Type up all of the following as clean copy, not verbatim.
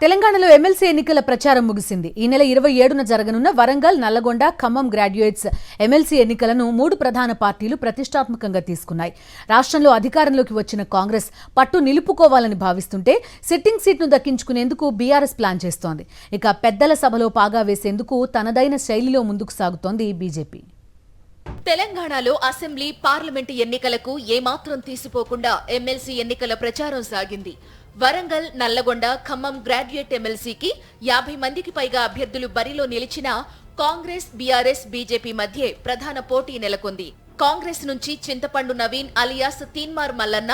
తెలంగాణలో ఎమ్మెల్సీ ఎన్నికల ప్రచారం ముగిసింది. ఈ నెల 27న జరగనున్న వరంగల్, నల్లగొండ, ఖమ్మం గ్రాడ్యుయేట్స్ ఎమ్మెల్సీ ఎన్నికలను మూడు ప్రధాన పార్టీలు ప్రతిష్టాత్మకంగా తీసుకున్నాయి. రాష్ట్రంలో అధికారంలోకి వచ్చిన కాంగ్రెస్ పట్టు నిలుపుకోవాలని భావిస్తుంటే సిట్టింగ్ సీట్ను దక్కించుకునేందుకు బీఆర్ఎస్ ప్లాన్ చేస్తోంది. ఇక పెద్దల సభలో పాగా వేసేందుకు తనదైన శైలిలో ముందుకు సాగుతోంది బీజేపీ. తెలంగాణలో అసెంబ్లీ, పార్లమెంటు ఎన్నికలకు ఏమాత్రం తీసిపోకుండా ఎమ్మెల్సీ ఎన్నికల ప్రచారం సాగింది. వరంగల్, నల్లగొండ, ఖమ్మం గ్రాడ్యుయేట్ ఎమ్మెల్సీకి 50 మందికి పైగా అభ్యర్థులు బరిలో నిలిచినా కాంగ్రెస్, బీఆర్ఎస్, బీజేపీ మధ్య ప్రధాన పోటీ నెలకొంది. కాంగ్రెస్ నుంచి చింతపండు నవీన్ అలియాస్ తీన్మార్ మల్లన్న,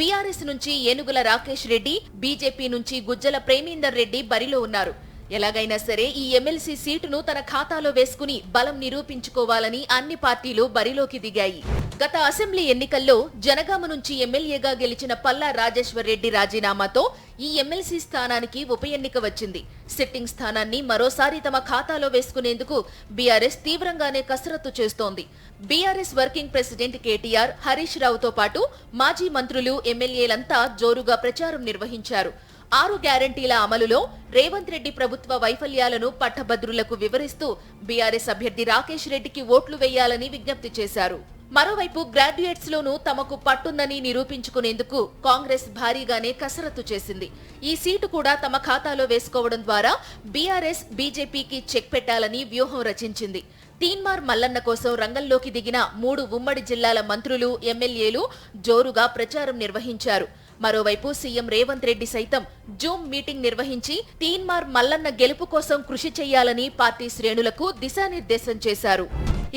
బీఆర్ఎస్ నుంచి ఏనుగుల రాకేష్ రెడ్డి, బీజేపీ నుంచి గుజ్జల ప్రేమీందర్ రెడ్డి బరిలో ఉన్నారు. ఎలాగైనా సరే ఈ ఎమ్మెల్సీ సీటును తన ఖాతాలో వేసుకుని బలం నిరూపించుకోవాలని అన్ని పార్టీలు బరిలోకి దిగాయి. గత అసెంబ్లీ ఎన్నికల్లో జనగామ నుంచి ఎమ్మెల్యేగా గెలిచిన పల్లా రాజేశ్వర్ రెడ్డి రాజీనామాతో ఈ ఎమ్మెల్సీ స్థానానికి ఉప ఎన్నిక వచ్చింది. సిట్టింగ్ స్థానాన్ని మరోసారి తమ ఖాతాలో వేసుకునేందుకు బీఆర్ఎస్ తీవ్రంగానే కసరత్తు చేస్తోంది. BRS working president KTR, Harish రావుతో పాటు మాజీ మంత్రులు, ఎమ్మెల్యేలంతా జోరుగా ప్రచారం నిర్వహించారు. 6 గ్యారంటీల అమలులో రేవంత్ రెడ్డి ప్రభుత్వ వైఫల్యాలను పట్టభద్రులకు వివరిస్తూ బీఆర్ఎస్ అభ్యర్థి రాకేష్ రెడ్డికి ఓట్లు వేయాలని విజ్ఞప్తి చేశారు. మరోవైపు గ్రాడ్యుయేట్స్ లోనూ తమకు పట్టుందని నిరూపించుకునేందుకు కాంగ్రెస్ భారీగానే కసరత్తు చేసింది. ఈ సీటు కూడా తమ ఖాతాలో వేసుకోవడం ద్వారా బీఆర్ఎస్, బీజేపీకి చెక్ పెట్టాలని వ్యూహం రచించింది. తీన్మార్ మల్లన్న కోసం రంగంలోకి దిగిన 3 ఉమ్మడి జిల్లాల మంత్రులు, ఎమ్మెల్యేలు జోరుగా ప్రచారం నిర్వహించారు. మరోవైపు సీఎం రేవంత్ రెడ్డి సైతం జూమ్ మీటింగ్ నిర్వహించి తీన్మార్ మల్లన్న గెలుపు కోసం కృషి చేయాలని పార్టీ శ్రేణులకు దిశానిర్దేశం చేశారు.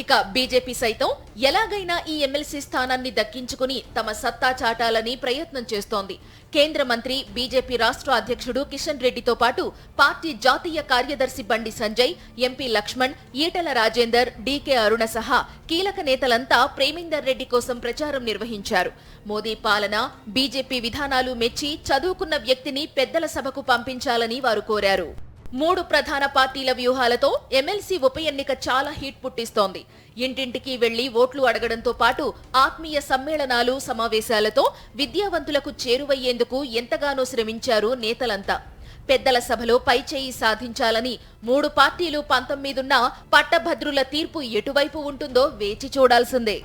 ఇక బీజేపీ సైతం ఎలాగైనా ఈ ఎమ్మెల్సీ స్థానాన్ని దక్కించుకుని తమ సత్తా చాటాలని ప్రయత్నం చేస్తోంది. కేంద్ర మంత్రి, బీజేపీ రాష్ట్ర అధ్యక్షుడు కిషన్ రెడ్డితో పాటు పార్టీ జాతీయ కార్యదర్శి బండి సంజయ్, ఎంపీ లక్ష్మణ్, ఈటెల రాజేందర్, డీకే అరుణ సహా కీలక నేతలంతా ప్రేమేందర్ రెడ్డి కోసం ప్రచారం నిర్వహించారు. మోదీ పాలన, బీజేపీ విధానాలు మెచ్చి చదువుకున్న వ్యక్తిని పెద్దల సభకు పంపించాలని వారు కోరారు. 3 ప్రధాన పార్టీల వ్యూహాలతో ఎమ్మెల్సీ ఉప ఎన్నిక చాలా హీట్ పుట్టిస్తోంది. ఇంటింటికి వెళ్లి ఓట్లు అడగడంతో పాటు ఆత్మీయ సమ్మేళనాలు, సమావేశాలతో విద్యావంతులకు చేరువయ్యేందుకు ఎంతగానో శ్రమించారు నేతలంతా. పెద్దల సభలో పైచేయి సాధించాలని 3 పార్టీలు 19 పట్టభద్రుల తీర్పు ఎటువైపు ఉంటుందో వేచి చూడాల్సిందే.